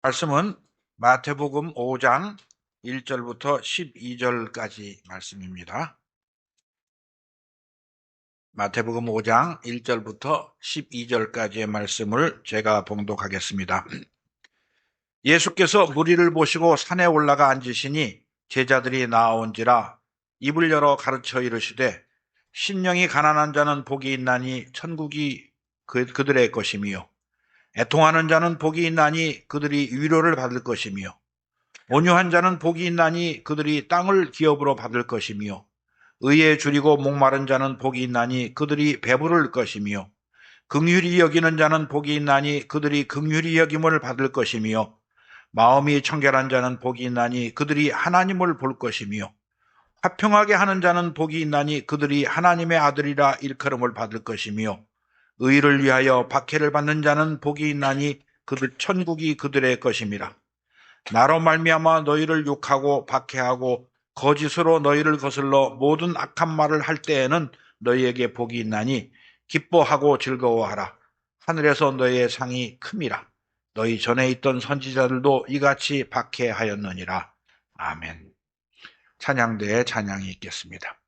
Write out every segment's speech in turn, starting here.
말씀은 마태복음 5장 1절부터 12절까지 말씀입니다. 마태복음 5장 1절부터 12절까지의 말씀을 제가 봉독하겠습니다. 예수께서 무리를 보시고 산에 올라가 앉으시니 제자들이 나아온지라 입을 열어 가르쳐 이르시되 심령이 가난한 자는 복이 있나니 천국이 그들의 것이며 애통하는 자는 복이 있나니 그들이 위로를 받을 것이며 온유한 자는 복이 있나니 그들이 땅을 기업으로 받을 것이며 의에 줄이고 목마른 자는 복이 있나니 그들이 배부를 것이며 긍휼히 여기는 자는 복이 있나니 그들이 긍휼히 여김을 받을 것이며 마음이 청결한 자는 복이 있나니 그들이 하나님을 볼 것이며 화평하게 하는 자는 복이 있나니 그들이 하나님의 아들이라 일컬음을 받을 것이며 의를 위하여 박해를 받는 자는 복이 있나니 그들 천국이 그들의 것임이라. 나로 말미암아 너희를 욕하고 박해하고 거짓으로 너희를 거슬러 모든 악한 말을 할 때에는 너희에게 복이 있나니 기뻐하고 즐거워하라. 하늘에서 너희의 상이 큼이라. 너희 전에 있던 선지자들도 이같이 박해하였느니라. 아멘. 찬양대에 찬양이 있겠습니다.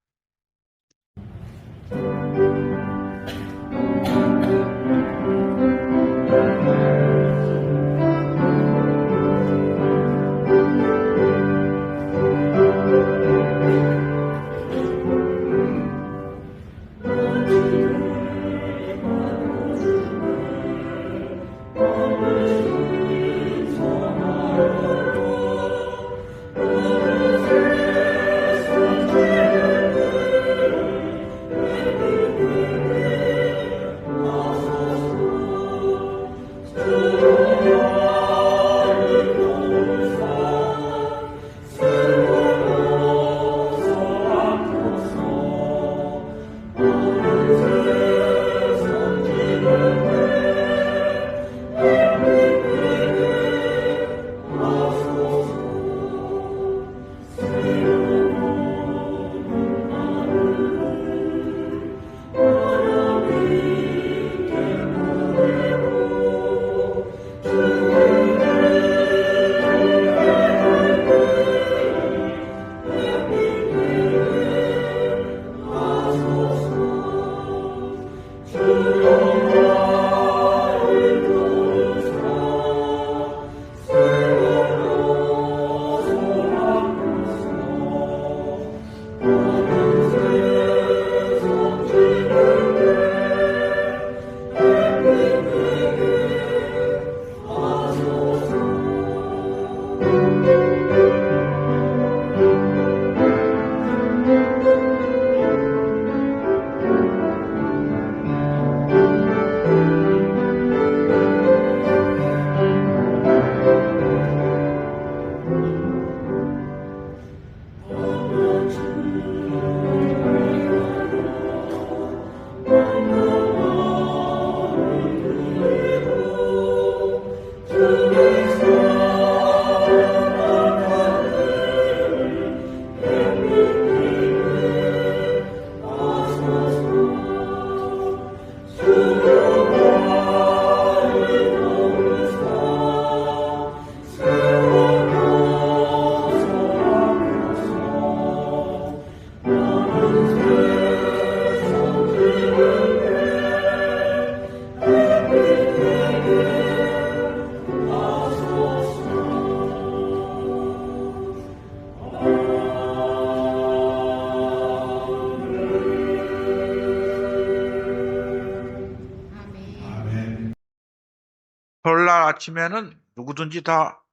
설날 아침에는 누구든지 다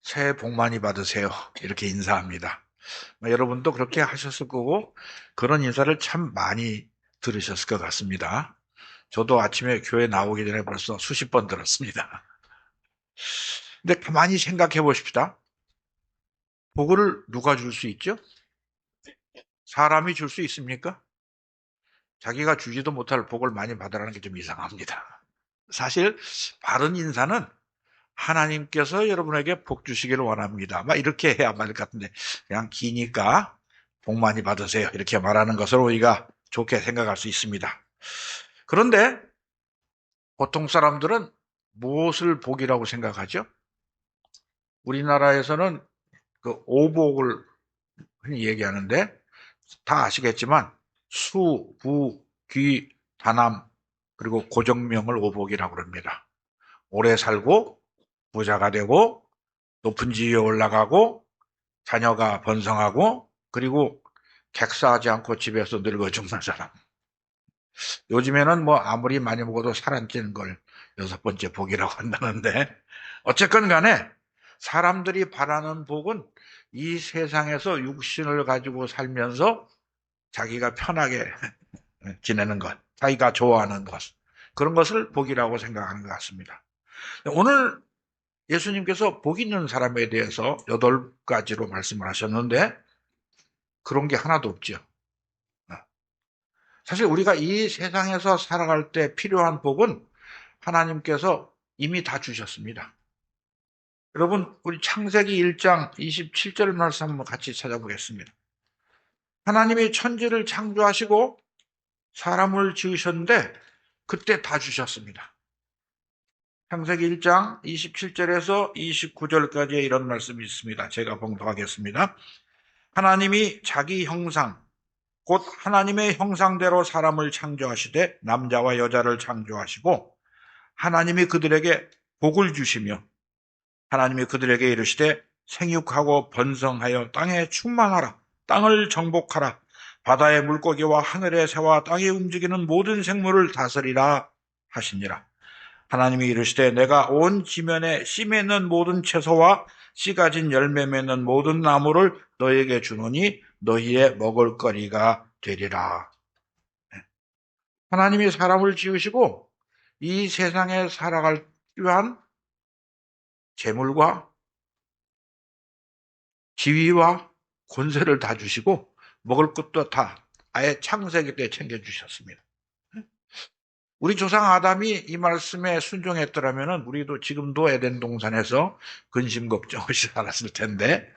새해 복 많이 받으세요. 이렇게 인사합니다. 여러분도 그렇게 하셨을 거고 그런 인사를 참 많이 들으셨을 것 같습니다. 저도 아침에 교회 나오기 전에 벌써 수십 번 들었습니다. 근데 가만히 생각해 보십시다. 복을 누가 줄 수 있죠? 사람이 줄 수 있습니까? 자기가 주지도 못할 복을 많이 받으라는 게 좀 이상합니다. 사실 바른 인사는 하나님께서 여러분에게 복 주시기를 원합니다. 막 이렇게 해야 말 것 같은데 그냥 기니까 복 많이 받으세요. 이렇게 말하는 것으로 우리가 좋게 생각할 수 있습니다. 그런데 보통 사람들은 무엇을 복이라고 생각하죠? 우리나라에서는 그 오복을 흔히 얘기하는데 다 아시겠지만 수, 부, 귀, 다남 그리고 고정명을 오복이라고 합니다. 오래 살고 부자가 되고 높은 지위에 올라가고 자녀가 번성하고 그리고 객사하지 않고 집에서 늙어 죽는 사람. 요즘에는 뭐 아무리 많이 먹어도 살 안 찌는 걸 여섯 번째 복이라고 한다는데 어쨌건 간에 사람들이 바라는 복은 이 세상에서 육신을 가지고 살면서 자기가 편하게 지내는 것, 자기가 좋아하는 것, 그런 것을 복이라고 생각하는 것 같습니다. 오늘 예수님께서 복 있는 사람에 대해서 8가지로 말씀을 하셨는데 그런 게 하나도 없죠. 사실 우리가 이 세상에서 살아갈 때 필요한 복은 하나님께서 이미 다 주셨습니다. 여러분, 우리 창세기 1장 27절 말씀 한번 같이 찾아보겠습니다. 하나님이 천지를 창조하시고 사람을 지으셨는데 그때 다 주셨습니다. 창세기 1장 27절에서 29절까지의 이런 말씀이 있습니다. 제가 봉독하겠습니다. 하나님이 자기 형상, 곧 하나님의 형상대로 사람을 창조하시되 남자와 여자를 창조하시고 하나님이 그들에게 복을 주시며 하나님이 그들에게 이르시되 생육하고 번성하여 땅에 충만하라. 땅을 정복하라. 바다의 물고기와 하늘의 새와 땅에 움직이는 모든 생물을 다스리라 하시니라. 하나님이 이르시되 내가 온 지면에 씨 맺는 모든 채소와 씨 가진 열매 맺는 모든 나무를 너에게 주노니 너희의 먹을거리가 되리라. 하나님이 사람을 지으시고 이 세상에 살아갈 필요한 재물과 지위와 권세를 다 주시고 먹을 것도 다 아예 창세기 때 챙겨주셨습니다. 우리 조상 아담이 이 말씀에 순종했더라면 우리도 지금도 에덴 동산에서 근심 걱정 없이 살았을 텐데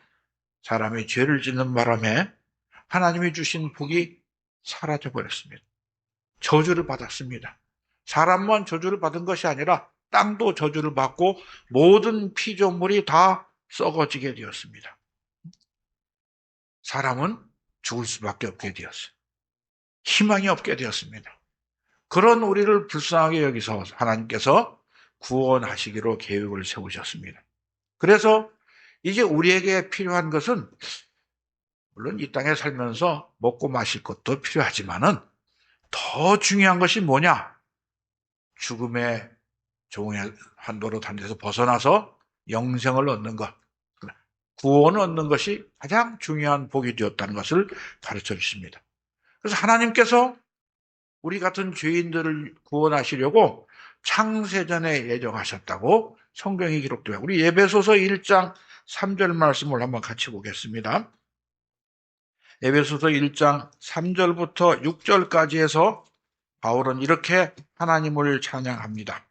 사람이 죄를 짓는 바람에 하나님이 주신 복이 사라져 버렸습니다. 저주를 받았습니다. 사람만 저주를 받은 것이 아니라 땅도 저주를 받고 모든 피조물이 다 썩어지게 되었습니다. 사람은 죽을 수밖에 없게 되었어요. 희망이 없게 되었습니다. 그런 우리를 불쌍하게 여기서 하나님께서 구원하시기로 계획을 세우셨습니다. 그래서 이제 우리에게 필요한 것은 물론 이 땅에 살면서 먹고 마실 것도 필요하지만은 더 중요한 것이 뭐냐? 죽음의 종의 한도로 단 데서 벗어나서 영생을 얻는 것, 구원을 얻는 것이 가장 중요한 복이 되었다는 것을 가르쳐 주십니다. 그래서 하나님께서 우리 같은 죄인들을 구원하시려고 창세전에 예정하셨다고 성경이 기록돼요. 우리 에베소서 1장 3절 말씀을 한번 같이 보겠습니다. 에베소서 1장 3절부터 6절까지 해서 바울은 이렇게 하나님을 찬양합니다.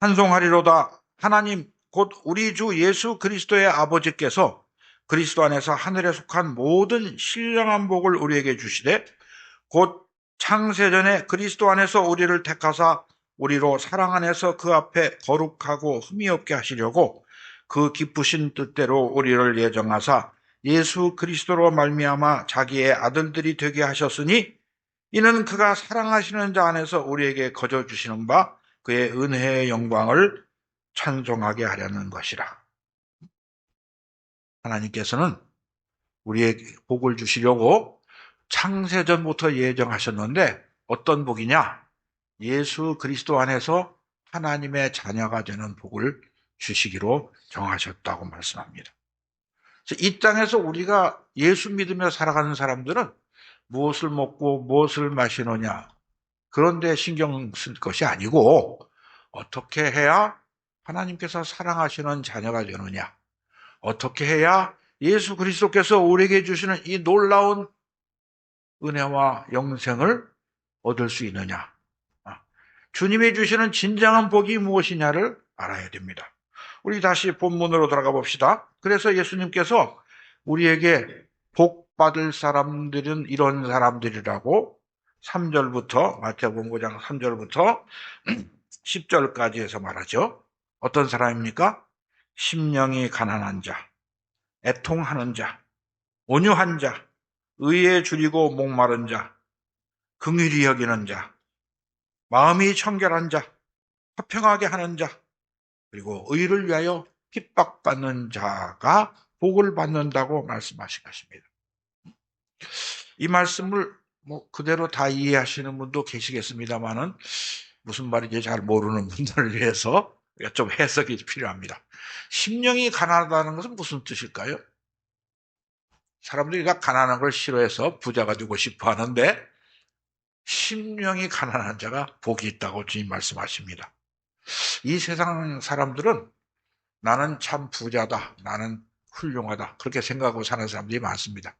찬송하리로다. 하나님 곧 우리 주 예수 그리스도의 아버지께서 그리스도 안에서 하늘에 속한 모든 신령한 복을 우리에게 주시되 곧 창세전에 그리스도 안에서 우리를 택하사 우리로 사랑 안에서 그 앞에 거룩하고 흠이 없게 하시려고 그 기쁘신 뜻대로 우리를 예정하사 예수 그리스도로 말미암아 자기의 아들들이 되게 하셨으니 이는 그가 사랑하시는 자 안에서 우리에게 거저 주시는 바 그의 은혜의 영광을 찬송하게 하려는 것이라. 하나님께서는 우리에게 복을 주시려고 창세전부터 예정하셨는데 어떤 복이냐? 예수 그리스도 안에서 하나님의 자녀가 되는 복을 주시기로 정하셨다고 말씀합니다. 그래서 이 땅에서 우리가 예수 믿으며 살아가는 사람들은 무엇을 먹고 무엇을 마시느냐 그런데 신경 쓸 것이 아니고 어떻게 해야 하나님께서 사랑하시는 자녀가 되느냐, 어떻게 해야 예수 그리스도께서 우리에게 주시는 이 놀라운 은혜와 영생을 얻을 수 있느냐, 주님이 주시는 진정한 복이 무엇이냐를 알아야 됩니다. 우리 다시 본문으로 돌아가 봅시다. 그래서 예수님께서 우리에게 복 받을 사람들은 이런 사람들이라고 3절부터 마태복음 5장 3절부터 10절까지 해서 말하죠. 어떤 사람입니까? 심령이 가난한 자, 애통하는 자, 온유한 자, 의에 줄이고 목마른 자, 긍휼히 여기는 자, 마음이 청결한 자, 화평하게 하는 자, 그리고 의를 위하여 핍박받는 자가 복을 받는다고 말씀하신 것입니다. 이 말씀을 그대로 다 이해하시는 분도 계시겠습니다만은 무슨 말인지 잘 모르는 분들을 위해서 좀 해석이 필요합니다. 심령이 가난하다는 것은 무슨 뜻일까요? 사람들이 다 가난한 걸 싫어해서 부자가 되고 싶어 하는데 심령이 가난한 자가 복이 있다고 주님 말씀하십니다. 이 세상 사람들은 나는 참 부자다, 나는 훌륭하다 그렇게 생각하고 사는 사람들이 많습니다.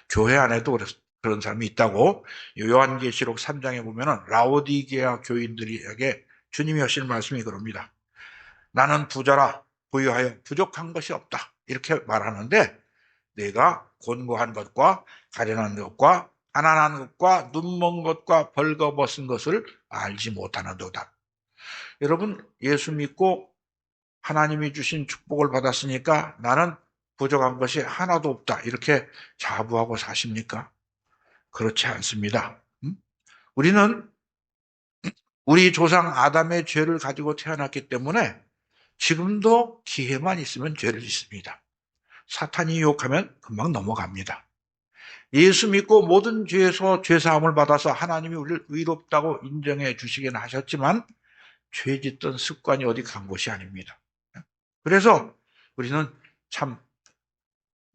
교회 안에도 그런 사람이 있다고 요한계시록 3장에 보면 라오디게아 교인들에게 주님이 하시는 말씀이 그럽니다. 나는 부자라 부유하여 부족한 것이 없다 이렇게 말하는데 내가 곤고한 것과 가련한 것과 가난한 것과 눈먼 것과 벌거벗은 것을 알지 못하는도다. 여러분 예수 믿고 하나님이 주신 축복을 받았으니까 나는 부족한 것이 하나도 없다 이렇게 자부하고 사십니까? 그렇지 않습니다. 우리는 우리 조상 아담의 죄를 가지고 태어났기 때문에 지금도 기회만 있으면 죄를 짓습니다. 사탄이 유혹하면 금방 넘어갑니다. 예수 믿고 모든 죄에서 죄사함을 받아서 하나님이 우리를 의롭다고 인정해 주시긴 하셨지만 죄 짓던 습관이 어디 간 것이 아닙니다. 그래서 우리는 참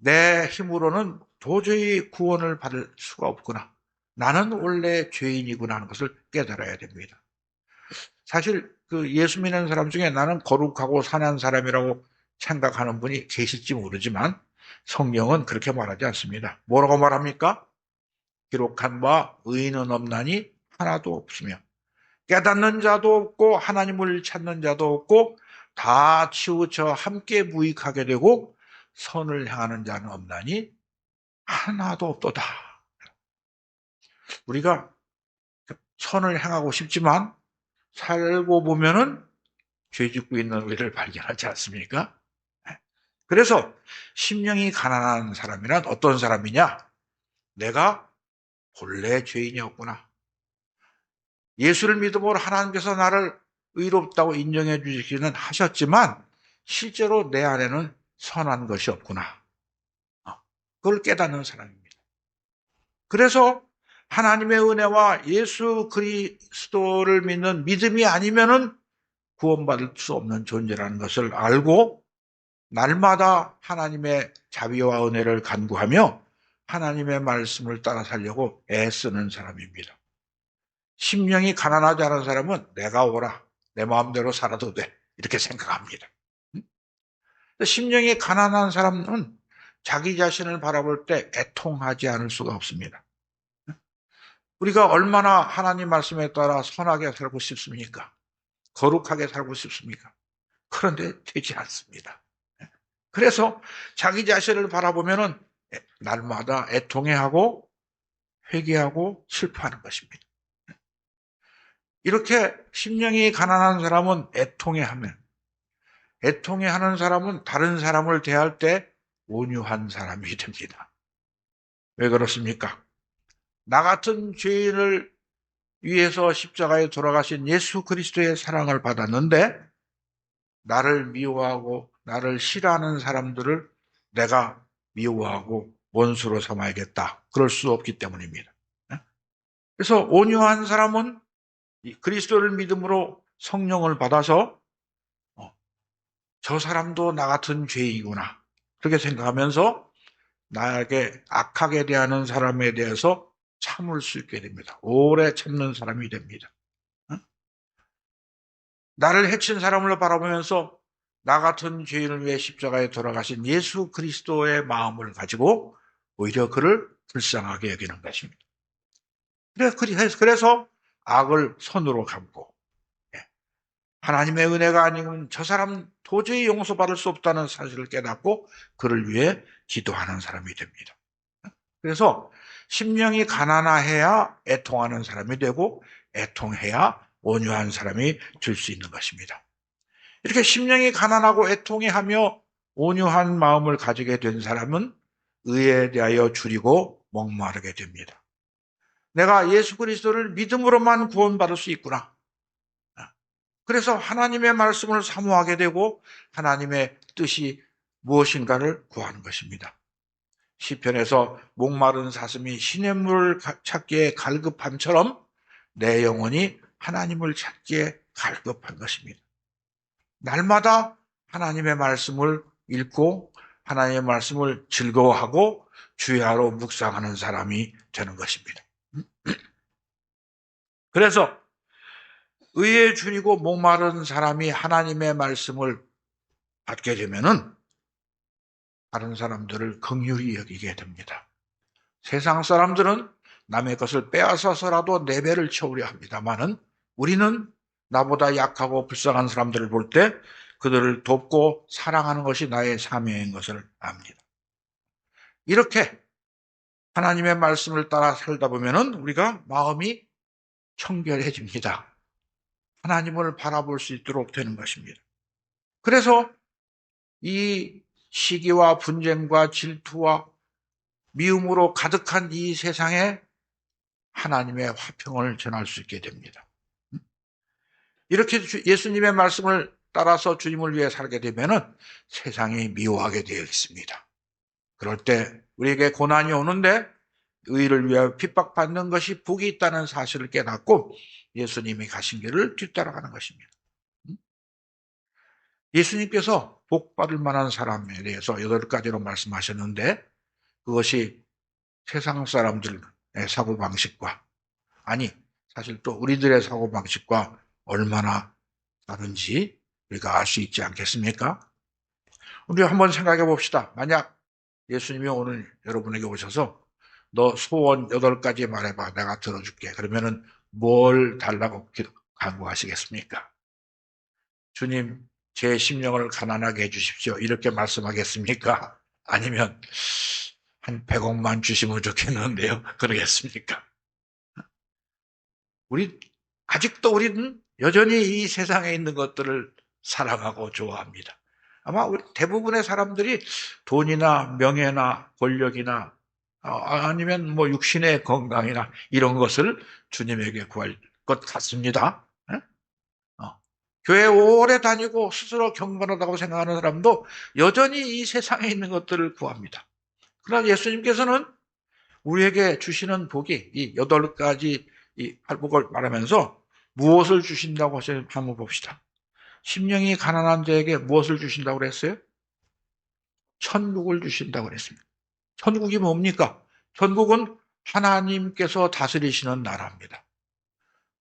내 힘으로는 도저히 구원을 받을 수가 없구나. 나는 원래 죄인이구나 하는 것을 깨달아야 됩니다. 사실 예수 믿는 사람 중에 나는 거룩하고 선한 사람이라고 생각하는 분이 계실지 모르지만 성경은 그렇게 말하지 않습니다. 뭐라고 말합니까? 기록한 바 의인은 없나니 하나도 없으며 깨닫는 자도 없고 하나님을 찾는 자도 없고 다 치우쳐 함께 무익하게 되고 선을 향하는 자는 없나니 하나도 없도다. 우리가 선을 향하고 싶지만 살고 보면은 죄 짓고 있는 우리를 발견하지 않습니까? 그래서 심령이 가난한 사람이란 어떤 사람이냐? 내가 본래 죄인이었구나. 예수를 믿음으로 하나님께서 나를 의롭다고 인정해 주시기는 하셨지만 실제로 내 안에는 선한 것이 없구나. 그걸 깨닫는 사람입니다. 그래서 하나님의 은혜와 예수 그리스도를 믿는 믿음이 아니면은 구원받을 수 없는 존재라는 것을 알고 날마다 하나님의 자비와 은혜를 간구하며 하나님의 말씀을 따라 살려고 애쓰는 사람입니다. 심령이 가난하지 않은 사람은 내가 오라, 내 마음대로 살아도 돼 이렇게 생각합니다. 심령이 가난한 사람은 자기 자신을 바라볼 때 애통하지 않을 수가 없습니다. 우리가 얼마나 하나님 말씀에 따라 선하게 살고 싶습니까? 거룩하게 살고 싶습니까? 그런데 되지 않습니다. 그래서 자기 자신을 바라보면은 날마다 애통해하고 회개하고 슬퍼하는 것입니다. 이렇게 심령이 가난한 사람은 애통해하는 사람은 다른 사람을 대할 때 온유한 사람이 됩니다. 왜 그렇습니까? 나 같은 죄인을 위해서 십자가에 돌아가신 예수 그리스도의 사랑을 받았는데 나를 미워하고 나를 싫어하는 사람들을 내가 미워하고 원수로 삼아야겠다. 그럴 수 없기 때문입니다. 그래서 온유한 사람은 그리스도를 믿음으로 성령을 받아서 저 사람도 나 같은 죄이구나. 그렇게 생각하면서 나에게 악하게 대하는 사람에 대해서 참을 수 있게 됩니다. 오래 참는 사람이 됩니다. 나를 해친 사람을 바라보면서 나 같은 죄인을 위해 십자가에 돌아가신 예수 그리스도의 마음을 가지고 오히려 그를 불쌍하게 여기는 것입니다. 그래서 악을 선으로 갚고 하나님의 은혜가 아니면 저 사람 도저히 용서받을 수 없다는 사실을 깨닫고 그를 위해 기도하는 사람이 됩니다. 그래서 심령이 가난해야 애통하는 사람이 되고 애통해야 온유한 사람이 될 수 있는 것입니다. 이렇게 심령이 가난하고 애통해하며 온유한 마음을 가지게 된 사람은 의에 대하여 줄이고 목마르게 됩니다. 내가 예수 그리스도를 믿음으로만 구원받을 수 있구나. 그래서 하나님의 말씀을 사모하게 되고 하나님의 뜻이 무엇인가를 구하는 것입니다. 시편에서 목마른 사슴이 시냇물을 찾기에 갈급함처럼 내 영혼이 하나님을 찾기에 갈급한 것입니다. 날마다 하나님의 말씀을 읽고 하나님의 말씀을 즐거워하고 주야로 묵상하는 사람이 되는 것입니다. 그래서 의에 줄이고 목마른 사람이 하나님의 말씀을 받게 되면은 다른 사람들을 긍휼히 여기게 됩니다. 세상 사람들은 남의 것을 빼앗아서라도 내 배를 채우려 합니다만은 우리는 나보다 약하고 불쌍한 사람들을 볼 때 그들을 돕고 사랑하는 것이 나의 사명인 것을 압니다. 이렇게 하나님의 말씀을 따라 살다 보면은 우리가 마음이 청결해집니다. 하나님을 바라볼 수 있도록 되는 것입니다. 그래서 이 시기와 분쟁과 질투와 미움으로 가득한 이 세상에 하나님의 화평을 전할 수 있게 됩니다. 이렇게 예수님의 말씀을 따라서 주님을 위해 살게 되면 세상이 미워하게 되어 있습니다. 그럴 때 우리에게 고난이 오는데 의를 위하여 핍박받는 것이 복이 있다는 사실을 깨닫고 예수님이 가신 길을 뒤따라가는 것입니다. 예수님께서 복받을 만한 사람에 대해서 8가지로 말씀하셨는데 그것이 세상 사람들의 사고방식과 아니 사실 또 우리들의 사고방식과 얼마나 다른지 우리가 알 수 있지 않겠습니까? 우리 한번 생각해 봅시다. 만약 예수님이 오늘 여러분에게 오셔서 너 소원 8가지 말해봐. 내가 들어줄게. 그러면은 뭘 달라고 간구하시겠습니까? 주님, 제 심령을 가난하게 해주십시오. 이렇게 말씀하겠습니까? 아니면 한 100억만 주시면 좋겠는데요. 그러겠습니까? 아직도 우리는 여전히 이 세상에 있는 것들을 사랑하고 좋아합니다. 아마 대부분의 사람들이 돈이나 명예나 권력이나 아니면 뭐 육신의 건강이나 이런 것을 주님에게 구할 것 같습니다. 교회 오래 다니고 스스로 경건하다고 생각하는 사람도 여전히 이 세상에 있는 것들을 구합니다. 그러나 예수님께서는 우리에게 주시는 복이 이 8가지 이 팔복을 말하면서 무엇을 주신다고 하시는지 한번 봅시다. 심령이 가난한 자에게 무엇을 주신다고 그랬어요? 천국을 주신다고 그랬습니다. 천국이 뭡니까? 천국은 하나님께서 다스리시는 나라입니다.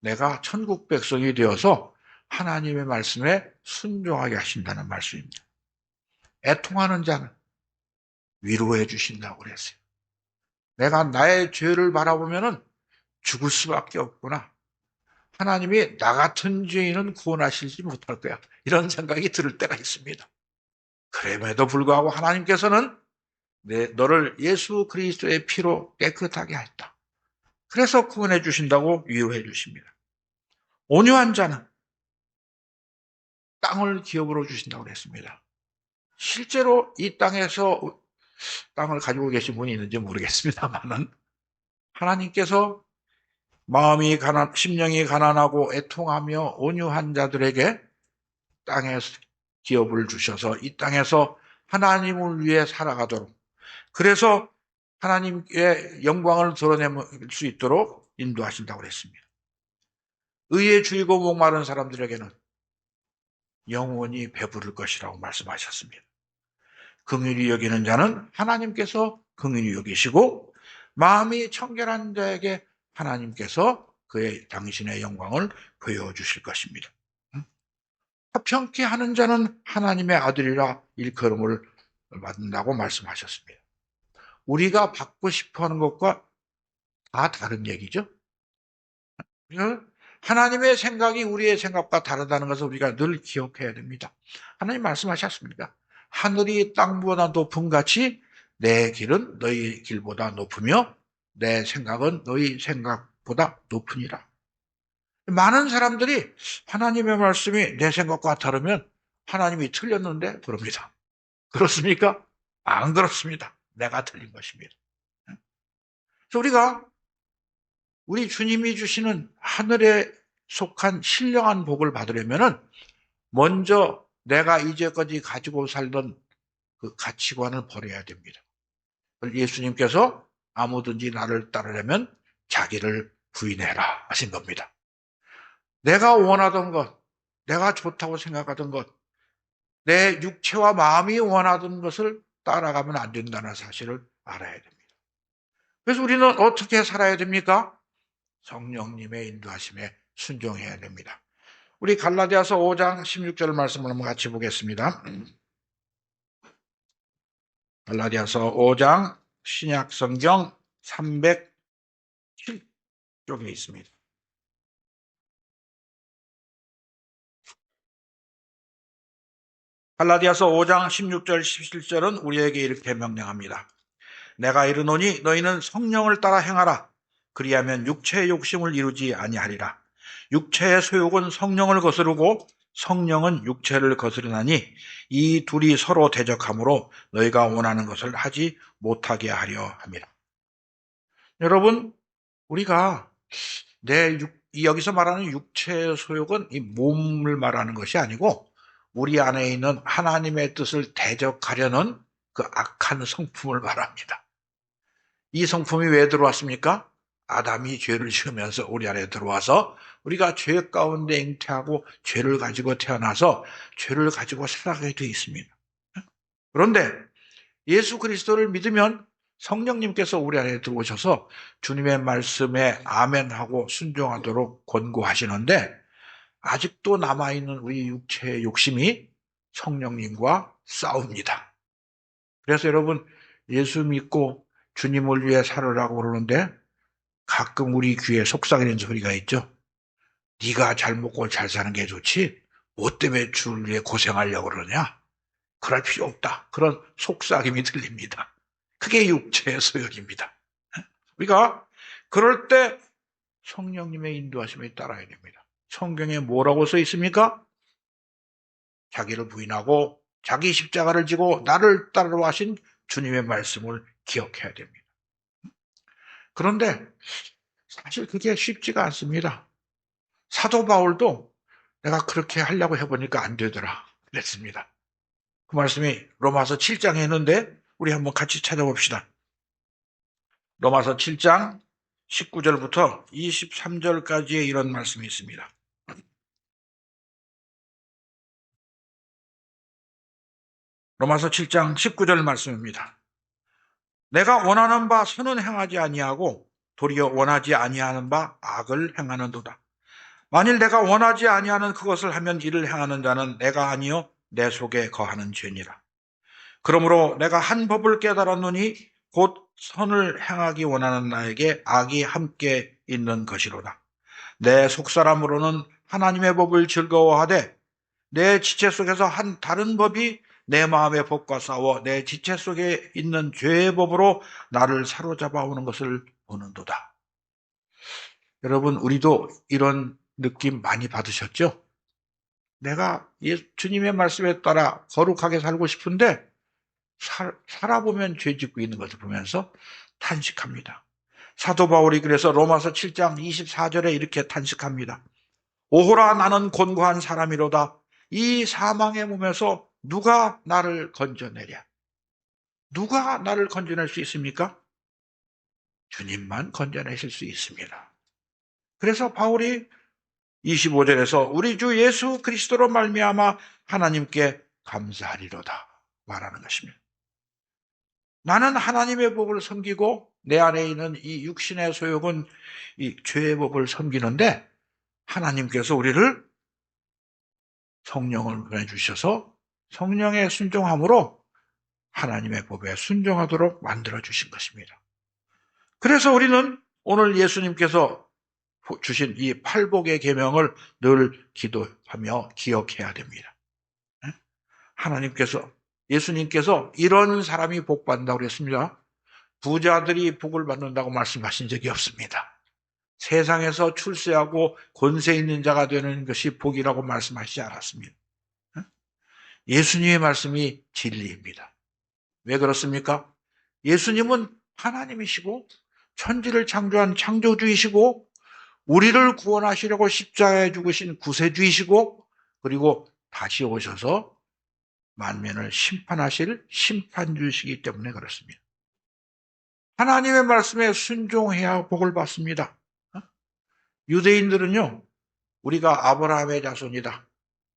내가 천국 백성이 되어서 하나님의 말씀에 순종하게 하신다는 말씀입니다. 애통하는 자는 위로해 주신다고 그랬어요. 내가 나의 죄를 바라보면은 죽을 수밖에 없구나. 하나님이 나 같은 죄인은 구원하시지 못할 거야. 이런 생각이 들 때가 있습니다. 그럼에도 불구하고 하나님께서는 너를 예수 그리스도의 피로 깨끗하게 했다. 그래서 구원해 주신다고 위로해 주십니다. 온유한 자는 땅을 기업으로 주신다고 했습니다. 실제로 이 땅에서 땅을 가지고 계신 분이 있는지 모르겠습니다만은 하나님께서 심령이 가난하고 애통하며 온유한 자들에게 땅에 기업을 주셔서 이 땅에서 하나님을 위해 살아가도록 그래서 하나님의 영광을 드러낼 수 있도록 인도하신다고 했습니다. 의에 줄이고 목마른 사람들에게는 영원히 배부를 것이라고 말씀하셨습니다. 긍휼히 여기는 자는 하나님께서 긍휼히 여기시고 마음이 청결한 자에게 하나님께서 당신의 영광을 보여주실 것입니다. 화평케 하는 자는 하나님의 아들이라 일컬음을 받는다고 말씀하셨습니다. 우리가 받고 싶어하는 것과 다 다른 얘기죠. 하나님의 생각이 우리의 생각과 다르다는 것을 우리가 늘 기억해야 됩니다. 하나님 말씀하셨습니다. 하늘이 땅보다 높음 같이 내 길은 너희 길보다 높으며 내 생각은 너희 생각보다 높으니라. 많은 사람들이 하나님의 말씀이 내 생각과 다르면 하나님이 틀렸는데 그럽니다. 그렇습니까? 안 그렇습니다. 내가 틀린 것입니다. 그래서 우리가 우리 주님이 주시는 하늘에 속한 신령한 복을 받으려면은 먼저 내가 이제까지 가지고 살던 그 가치관을 버려야 됩니다. 예수님께서 아무든지 나를 따르려면 자기를 부인해라 하신 겁니다. 내가 원하던 것, 내가 좋다고 생각하던 것, 내 육체와 마음이 원하던 것을 따라가면 안 된다는 사실을 알아야 됩니다. 그래서 우리는 어떻게 살아야 됩니까? 성령님의 인도하심에 순종해야 됩니다. 우리 갈라디아서 5장 16절 말씀을 한번 같이 보겠습니다. 갈라디아서 5장 신약 성경 307쪽에 있습니다. 갈라디아서 5장 16절 17절은 우리에게 이렇게 명령합니다. 내가 이르노니 너희는 성령을 따라 행하라. 그리하면 육체의 욕심을 이루지 아니하리라. 육체의 소욕은 성령을 거스르고 성령은 육체를 거스르나니 이 둘이 서로 대적하므로 너희가 원하는 것을 하지 못하게 하려 함이라. 여러분, 우리가 여기서 말하는 육체의 소욕은 이 몸을 말하는 것이 아니고 우리 안에 있는 하나님의 뜻을 대적하려는 그 악한 성품을 말합니다. 이 성품이 왜 들어왔습니까? 아담이 죄를 지으면서 우리 안에 들어와서 우리가 죄 가운데 잉태하고 죄를 가지고 태어나서 죄를 가지고 살아가게 되어 있습니다. 그런데 예수 그리스도를 믿으면 성령님께서 우리 안에 들어오셔서 주님의 말씀에 아멘하고 순종하도록 권고하시는데 아직도 남아있는 우리 육체의 욕심이 성령님과 싸웁니다. 그래서 여러분 예수 믿고 주님을 위해 살으라고 그러는데 가끔 우리 귀에 속삭이는 소리가 있죠. 네가 잘 먹고 잘 사는 게 좋지 뭐 때문에 주를 위해 고생하려고 그러냐? 그럴 필요 없다. 그런 속삭임이 들립니다. 그게 육체의 소욕입니다. 우리가 그럴 때 성령님의 인도하심에 따라야 됩니다. 성경에 뭐라고 써 있습니까? 자기를 부인하고 자기 십자가를 지고 나를 따르러 하신 주님의 말씀을 기억해야 됩니다. 그런데 사실 그게 쉽지가 않습니다. 사도 바울도 내가 그렇게 하려고 해보니까 안 되더라 그랬습니다. 그 말씀이 로마서 7장에 있는데 우리 한번 같이 찾아봅시다. 로마서 7장 19절부터 23절까지의 이런 말씀이 있습니다. 로마서 7장 19절 말씀입니다. 내가 원하는 바 선은 행하지 아니하고 도리어 원하지 아니하는 바 악을 행하는도다. 만일 내가 원하지 아니하는 그것을 하면 이를 행하는 자는 내가 아니요 내 속에 거하는 죄니라. 그러므로 내가 한 법을 깨달았노니 곧 선을 행하기 원하는 나에게 악이 함께 있는 것이로다. 내 속사람으로는 하나님의 법을 즐거워하되 내 지체 속에서 한 다른 법이 내 마음의 법과 싸워 내 지체 속에 있는 죄의 법으로 나를 사로잡아 오는 것을 보는도다. 여러분 우리도 이런 느낌 많이 받으셨죠? 내가 주님의 말씀에 따라 거룩하게 살고 싶은데 살아보면 죄 짓고 있는 것을 보면서 탄식합니다. 사도 바울이 그래서 로마서 7장 24절에 이렇게 탄식합니다. 오호라 나는 곤고한 사람이로다. 이 사망의 몸에서 누가 나를 건져내랴? 누가 나를 건져낼 수 있습니까? 주님만 건져내실 수 있습니다. 그래서 바울이 25절에서 우리 주 예수 그리스도로 말미암아 하나님께 감사하리로다 말하는 것입니다. 나는 하나님의 법을 섬기고 내 안에 있는 이 육신의 소욕은 이 죄의 법을 섬기는데 하나님께서 우리를 성령을 보내주셔서 성령의 순종함으로 하나님의 법에 순종하도록 만들어주신 것입니다. 그래서 우리는 오늘 예수님께서 주신 이 팔복의 계명을 늘 기도하며 기억해야 됩니다. 하나님께서 예수님께서 이런 사람이 복 받는다고 그랬습니다. 부자들이 복을 받는다고 말씀하신 적이 없습니다. 세상에서 출세하고 권세 있는 자가 되는 것이 복이라고 말씀하시지 않았습니다. 예수님의 말씀이 진리입니다. 왜 그렇습니까? 예수님은 하나님이시고 천지를 창조한 창조주이시고 우리를 구원하시려고 십자가에 죽으신 구세주이시고 그리고 다시 오셔서 만민을 심판하실 심판주이시기 때문에 그렇습니다. 하나님의 말씀에 순종해야 복을 받습니다. 유대인들은요, 우리가 아브라함의 자손이다.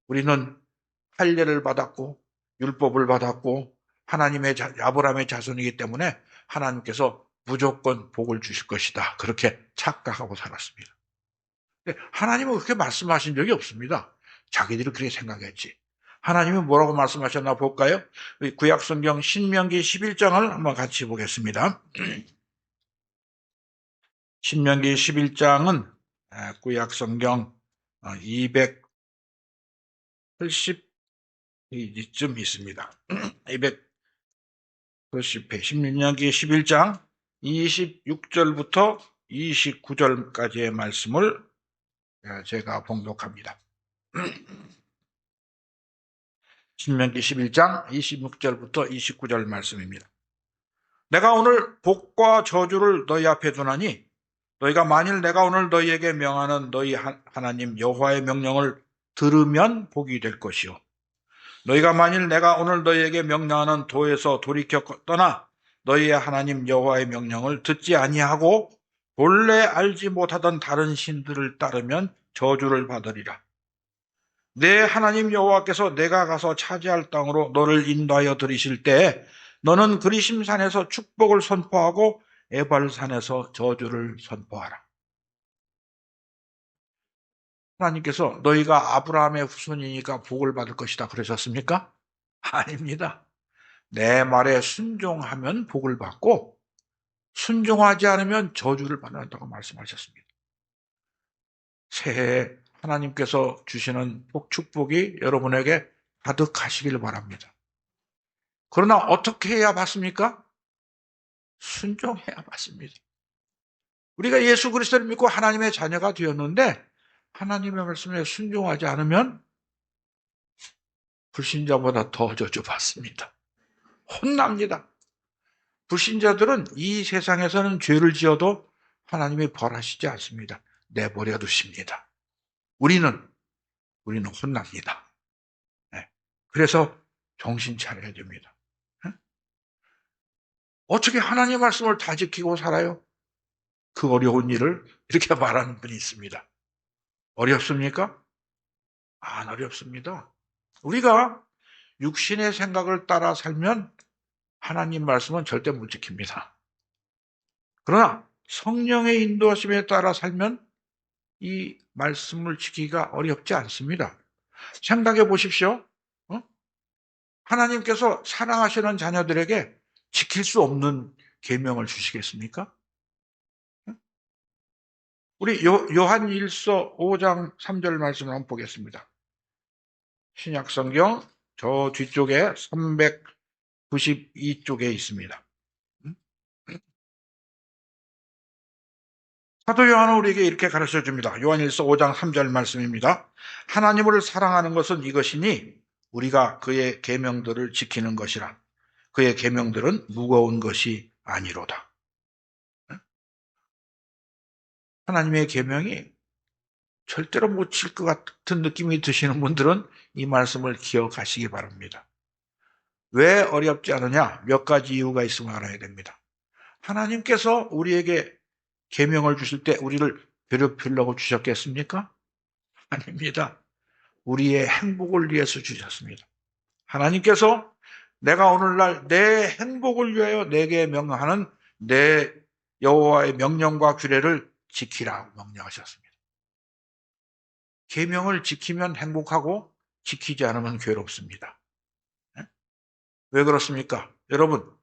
우리는 할례를 받았고 율법을 받았고 아브라함의 자손이기 때문에 하나님께서 무조건 복을 주실 것이다. 그렇게 착각하고 살았습니다. 하나님은 그렇게 말씀하신 적이 없습니다. 자기들이 그렇게 생각했지. 하나님은 뭐라고 말씀하셨나 볼까요? 구약성경 신명기 11장을 한번 같이 보겠습니다. 신명기 11장은 구약성경 280페이지쯤 있습니다. 280페이지 신명기 11장 26절부터 29절까지의 말씀을 제가 봉독합니다. 신명기 11장 26절부터 29절 말씀입니다. 내가 오늘 복과 저주를 너희 앞에 두나니 너희가 만일 내가 오늘 너희에게 명하는 너희 하나님 여호와의 명령을 들으면 복이 될 것이요 너희가 만일 내가 오늘 너희에게 명령하는 도에서 돌이켜 떠나 너희의 하나님 여호와의 명령을 듣지 아니하고 본래 알지 못하던 다른 신들을 따르면 저주를 받으리라. 내 하나님 여호와께서 내가 가서 차지할 땅으로 너를 인도하여 들이실 때에 너는 그리심산에서 축복을 선포하고 에발산에서 저주를 선포하라. 하나님께서 너희가 아브라함의 후손이니까 복을 받을 것이다 그러셨습니까? 아닙니다. 내 말에 순종하면 복을 받고 순종하지 않으면 저주를 받는다고 말씀하셨습니다. 새해에 하나님께서 주시는 축복이 여러분에게 가득하시길 바랍니다. 그러나 어떻게 해야 받습니까? 순종해야 받습니다. 우리가 예수 그리스도를 믿고 하나님의 자녀가 되었는데 하나님의 말씀에 순종하지 않으면 불신자보다 더 저주받습니다. 혼납니다. 불신자들은 이 세상에서는 죄를 지어도 하나님이 벌하시지 않습니다. 내버려 두십니다. 우리는 혼납니다. 네. 그래서 정신 차려야 됩니다. 네? 어떻게 하나님 말씀을 다 지키고 살아요? 그 어려운 일을 이렇게 말하는 분이 있습니다. 어렵습니까? 안 어렵습니다. 우리가 육신의 생각을 따라 살면 하나님 말씀은 절대 못 지킵니다. 그러나 성령의 인도하심에 따라 살면 이 말씀을 지키기가 어렵지 않습니다. 생각해 보십시오. 하나님께서 사랑하시는 자녀들에게 지킬 수 없는 계명을 주시겠습니까? 우리 요한일서 5장 3절 말씀을 한번 보겠습니다. 신약성경 저 뒤쪽에 392쪽에 있습니다. 사도 요한은 우리에게 이렇게 가르쳐 줍니다. 요한일서 5장 3절 말씀입니다. 하나님을 사랑하는 것은 이것이니 우리가 그의 계명들을 지키는 것이라. 그의 계명들은 무거운 것이 아니로다. 하나님의 계명이 절대로 못 칠 것 같은 느낌이 드시는 분들은 이 말씀을 기억하시기 바랍니다. 왜 어렵지 않느냐? 몇 가지 이유가 있음을 알아야 됩니다. 하나님께서 우리에게 계명을 주실 때 우리를 괴롭히려고 주셨겠습니까? 아닙니다. 우리의 행복을 위해서 주셨습니다. 하나님께서 내가 오늘날 내 행복을 위하여 내게 명하는 내 여호와의 명령과 규례를 지키라고 명령하셨습니다. 계명을 지키면 행복하고 지키지 않으면 괴롭습니다. 왜 그렇습니까? 여러분,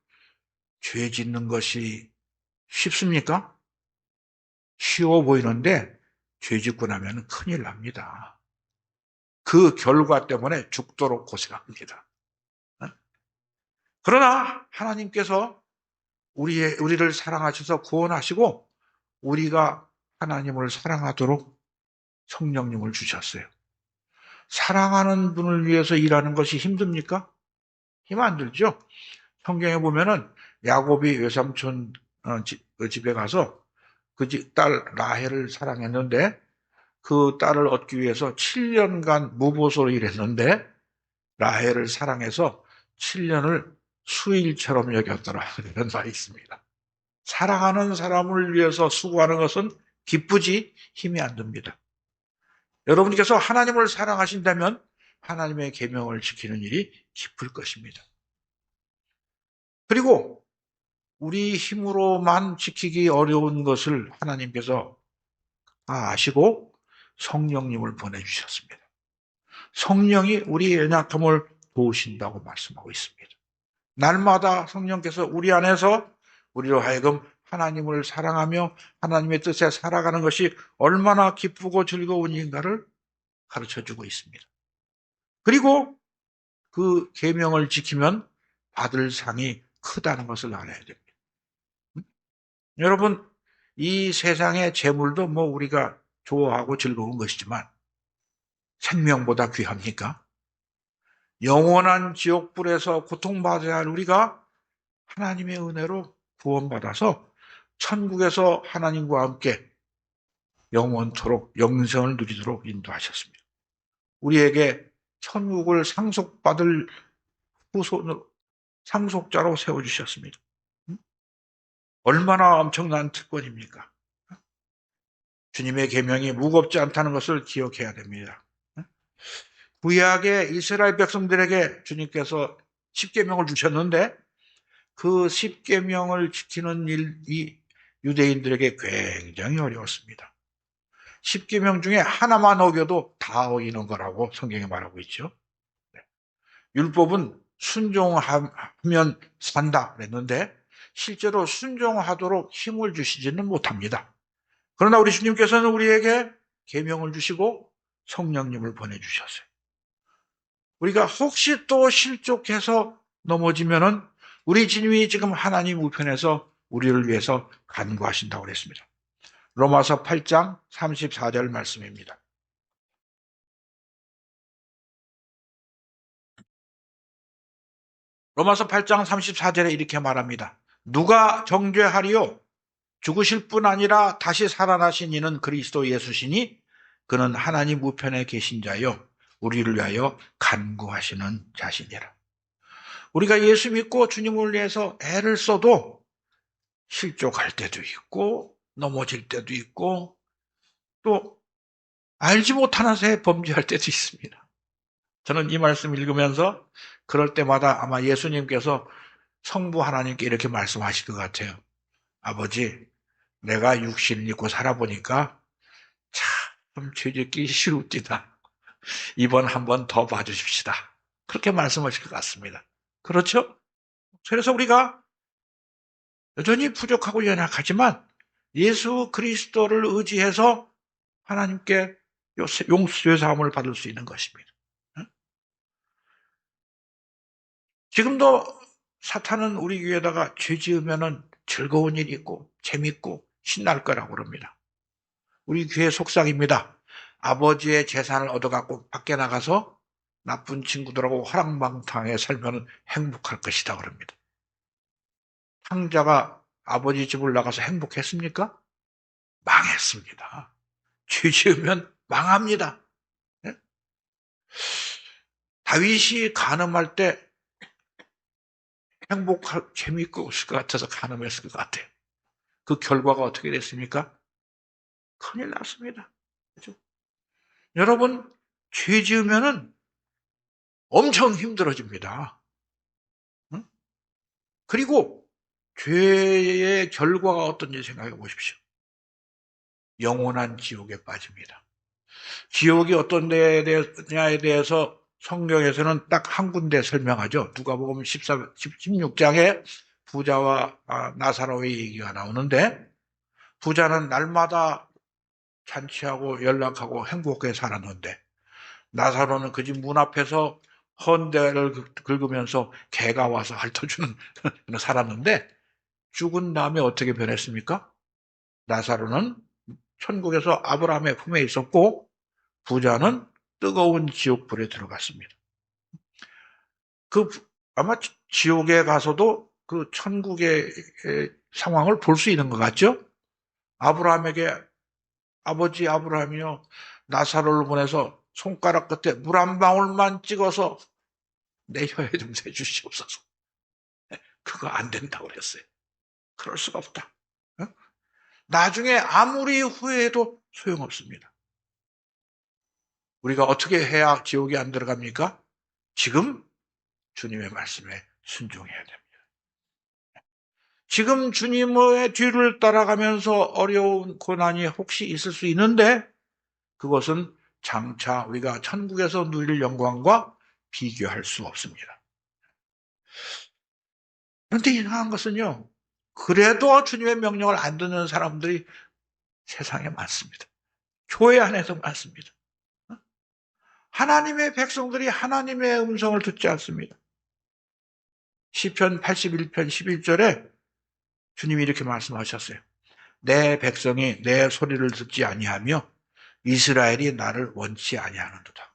죄 짓는 것이 쉽습니까? 쉬워 보이는데 죄 짓고 나면 큰일 납니다. 그 결과 때문에 죽도록 고생합니다. 그러나 하나님께서 우리를 사랑하셔서 구원하시고 우리가 하나님을 사랑하도록 성령님을 주셨어요. 사랑하는 분을 위해서 일하는 것이 힘듭니까? 힘 안 들죠? 성경에 보면은 야곱이 외삼촌 그 집에 가서 그 딸 라헬을 사랑했는데 그 딸을 얻기 위해서 7년간 무보수로 일했는데 라헬을 사랑해서 7년을 수일처럼 여겼더라. 이런 말이 있습니다. 사랑하는 사람을 위해서 수고하는 것은 기쁘지 힘이 안 듭니다. 여러분께서 하나님을 사랑하신다면 하나님의 계명을 지키는 일이 기쁠 것입니다. 그리고 우리 힘으로만 지키기 어려운 것을 하나님께서 다 아시고 성령님을 보내주셨습니다. 성령이 우리 연약함을 도우신다고 말씀하고 있습니다. 날마다 성령께서 우리 안에서 우리로 하여금 하나님을 사랑하며 하나님의 뜻에 살아가는 것이 얼마나 기쁘고 즐거운 일인가를 가르쳐주고 있습니다. 그리고 그 계명을 지키면 받을 상이 크다는 것을 알아야 됩니다. 여러분, 이 세상의 재물도 뭐 우리가 좋아하고 즐거운 것이지만 생명보다 귀합니까? 영원한 지옥불에서 고통받아야 할 우리가 하나님의 은혜로 구원받아서 천국에서 하나님과 함께 영원토록 영생을 누리도록 인도하셨습니다. 우리에게 천국을 상속받을 후손으로 상속자로 세워주셨습니다. 얼마나 엄청난 특권입니까? 주님의 계명이 무겁지 않다는 것을 기억해야 됩니다. 구약의 이스라엘 백성들에게 주님께서 십계명을 주셨는데 그 십계명을 지키는 일이 유대인들에게 굉장히 어려웠습니다. 십계명 중에 하나만 어겨도 다 어기는 거라고 성경에 말하고 있죠. 율법은 순종하면 산다 그랬는데 실제로 순종하도록 힘을 주시지는 못합니다. 그러나 우리 주님께서는 우리에게 계명을 주시고 성령님을 보내주셨어요. 우리가 혹시 또 실족해서 넘어지면은 우리 주님이 지금 하나님 우편에서 우리를 위해서 간구하신다고 그랬습니다. 로마서 8장 34절 말씀입니다. 로마서 8장 34절에 이렇게 말합니다. 누가 정죄하리요? 죽으실 뿐 아니라 다시 살아나신 이는 그리스도 예수시니 그는 하나님 우편에 계신 자요 우리를 위하여 간구하시는 자시니라. 우리가 예수 믿고 주님을 위해서 애를 써도 실족할 때도 있고 넘어질 때도 있고 또 알지 못하는 새에 범죄할 때도 있습니다. 저는 이 말씀 읽으면서 그럴 때마다 아마 예수님께서 성부 하나님께 이렇게 말씀하실 것 같아요. 아버지, 내가 육신을 입고 살아보니까 참 죄짓기 쉬웁디다. 이번 한 번 더 봐주십시다. 그렇게 말씀하실 것 같습니다. 그렇죠? 그래서 우리가 여전히 부족하고 연약하지만 예수 그리스도를 의지해서 하나님께 용서사함을 받을 수 있는 것입니다. 지금도 사탄은 우리 귀에다가 죄 지으면은 즐거운 일이 있고 재밌고 신날 거라고 그럽니다. 우리 귀의 속삭입니다. 아버지의 재산을 얻어갖고 밖에 나가서 나쁜 친구들하고 화랑방탕하게 살면 행복할 것이다 그럽니다. 탕자가 아버지 집을 나가서 행복했습니까? 망했습니다. 죄 지으면 망합니다. 네? 다윗이 간음할 때 재미있고 없을 것 같아서 간음했을 것 같아요. 그 결과가 어떻게 됐습니까? 큰일 났습니다. 그렇죠? 여러분, 죄 지으면은 엄청 힘들어집니다. 응? 그리고 죄의 결과가 어떤지 생각해 보십시오. 영원한 지옥에 빠집니다. 지옥이 어떤 데냐에 대해서 성경에서는 딱 한 군데 설명하죠. 누가복음 16장에 부자와 나사로의 얘기가 나오는데 부자는 날마다 잔치하고 연락하고 행복하게 살았는데 나사로는 그 집 문 앞에서 헌대를 긁으면서 개가 와서 핥아주는 살았는데 죽은 다음에 어떻게 변했습니까? 나사로는 천국에서 아브라함의 품에 있었고 부자는 뜨거운 지옥불에 들어갔습니다. 아마 지옥에 가서도 그 천국의 상황을 볼 수 있는 것 같죠? 아브라함에게 아버지 아브라함이요, 나사로를 보내서 손가락 끝에 물 한 방울만 찍어서 내 혀에 좀 대주시옵소서. 그거 안 된다고 그랬어요. 그럴 수가 없다. 어? 나중에 아무리 후회해도 소용없습니다. 우리가 어떻게 해야 지옥에 안 들어갑니까? 지금 주님의 말씀에 순종해야 됩니다. 지금 주님의 뒤를 따라가면서 어려운 고난이 혹시 있을 수 있는데 그것은 장차 우리가 천국에서 누릴 영광과 비교할 수 없습니다. 그런데 이상한 것은요, 그래도 주님의 명령을 안 듣는 사람들이 세상에 많습니다. 교회 안에서 많습니다. 하나님의 백성들이 하나님의 음성을 듣지 않습니다. 시편 81편 11절에 주님이 이렇게 말씀하셨어요. 내 백성이 내 소리를 듣지 아니하며 이스라엘이 나를 원치 아니하는도다.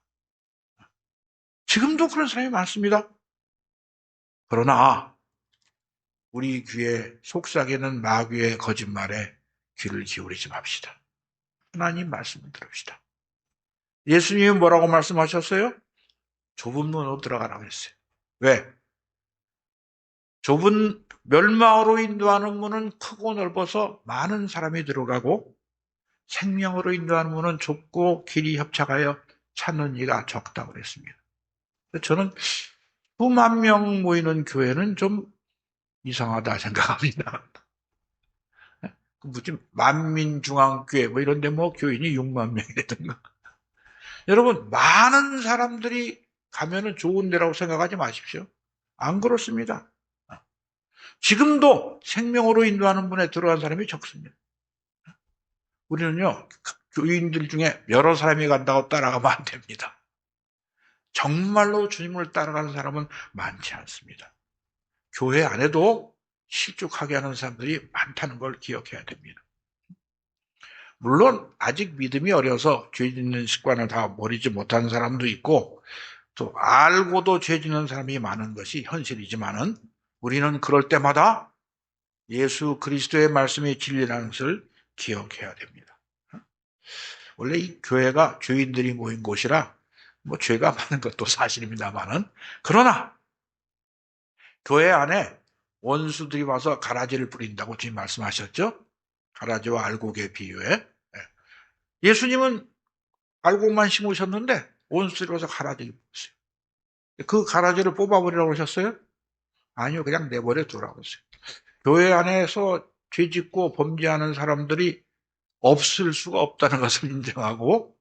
지금도 그런 사람이 많습니다. 그러나 우리 귀에 속삭이는 마귀의 거짓말에 귀를 기울이지 맙시다. 하나님 말씀을 들읍시다. 예수님이 뭐라고 말씀하셨어요? 좁은 문으로 들어가라고 했어요. 왜? 좁은 멸망으로 인도하는 문은 크고 넓어서 많은 사람이 들어가고 생명으로 인도하는 문은 좁고 길이 협착하여 찾는 이가 적다고 그랬습니다. 저는 수만 명 모이는 교회는 좀 이상하다 생각합니다. 무슨 만민중앙교회 뭐 이런 데 뭐 교인이 6만 명이라든가. 여러분, 많은 사람들이 가면은 좋은 데라고 생각하지 마십시오. 안 그렇습니다. 지금도 생명으로 인도하는 분에 들어간 사람이 적습니다. 우리는요, 교인들 중에 여러 사람이 간다고 따라가면 안 됩니다. 정말로 주님을 따라가는 사람은 많지 않습니다. 교회 안에도 실족하게 하는 사람들이 많다는 걸 기억해야 됩니다. 물론 아직 믿음이 어려서 죄 짓는 습관을 다 버리지 못하는 사람도 있고 또 알고도 죄 짓는 사람이 많은 것이 현실이지만은 우리는 그럴 때마다 예수 그리스도의 말씀이 진리라는 것을 기억해야 됩니다. 원래 이 교회가 죄인들이 모인 곳이라 뭐 죄가 많은 것도 사실입니다만은 그러나 교회 안에 원수들이 와서 가라지를 뿌린다고 지금 말씀하셨죠? 가라지와 알곡의 비유에. 예수님은 알곡만 심으셨는데 원수들이 와서 가라지를 뿌렸어요. 그 가라지를 뽑아버리라고 하셨어요? 아니요, 그냥 내버려 두라고 했어요. 교회 안에서 죄짓고 범죄하는 사람들이 없을 수가 없다는 것을 인정하고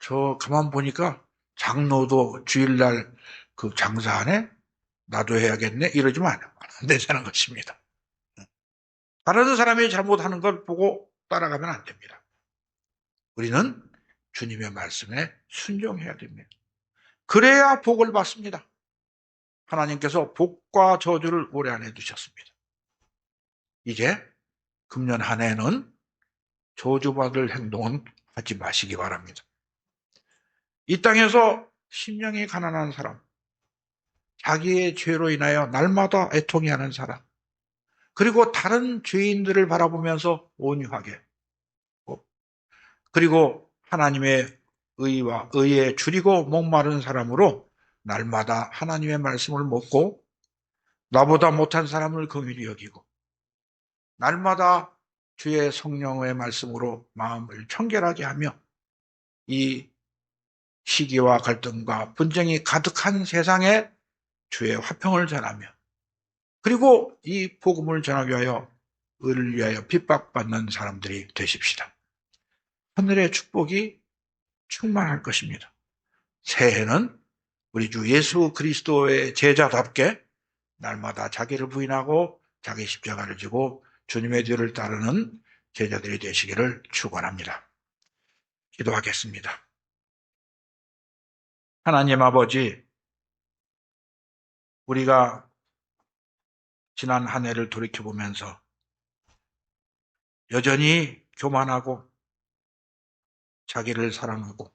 저 가만 보니까 장로도 주일날 그 장사 안 해? 나도 해야겠네? 이러지만 안 되자는 것입니다. 다른 사람이 잘못하는 걸 보고 따라가면 안 됩니다. 우리는 주님의 말씀에 순종해야 됩니다. 그래야 복을 받습니다. 하나님께서 복과 저주를 올해 안에 두셨습니다. 이제 금년 한 해는 저주받을 행동은 하지 마시기 바랍니다. 이 땅에서 심령이 가난한 사람, 자기의 죄로 인하여 날마다 애통해하는 사람, 그리고 다른 죄인들을 바라보면서 온유하게, 그리고 하나님의 의와 의에 줄이고 목마른 사람으로 날마다 하나님의 말씀을 먹고 나보다 못한 사람을 긍휼히 여기고 날마다 주의 성령의 말씀으로 마음을 청결하게 하며 이 시기와 갈등과 분쟁이 가득한 세상에 주의 화평을 전하며 그리고 이 복음을 전하기 위하여 의를 위하여 핍박받는 사람들이 되십시다. 하늘의 축복이 충만할 것입니다. 새해는 우리 주 예수 그리스도의 제자답게 날마다 자기를 부인하고 자기 십자가를 지고 주님의 뒤를 따르는 제자들이 되시기를 축원합니다. 기도하겠습니다. 하나님 아버지, 우리가 지난 한 해를 돌이켜보면서 여전히 교만하고 자기를 사랑하고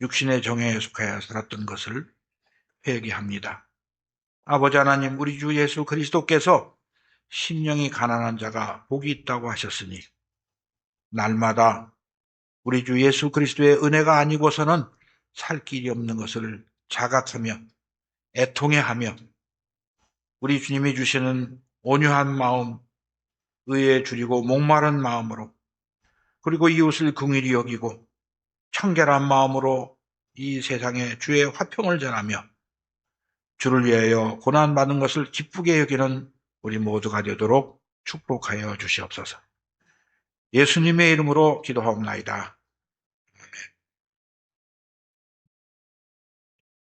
육신의 정에 속하여 살았던 것을 회개합니다. 아버지 하나님, 우리 주 예수 그리스도께서 심령이 가난한 자가 복이 있다고 하셨으니 날마다 우리 주 예수 그리스도의 은혜가 아니고서는 살 길이 없는 것을 자각하며 애통해하며 우리 주님이 주시는 온유한 마음, 의에 줄이고 목마른 마음으로 그리고 이웃을 긍휼히 여기고 청결한 마음으로 이 세상에 주의 화평을 전하며 주를 위하여 고난받는 것을 기쁘게 여기는 우리 모두가 되도록 축복하여 주시옵소서. 예수님의 이름으로 기도하옵나이다.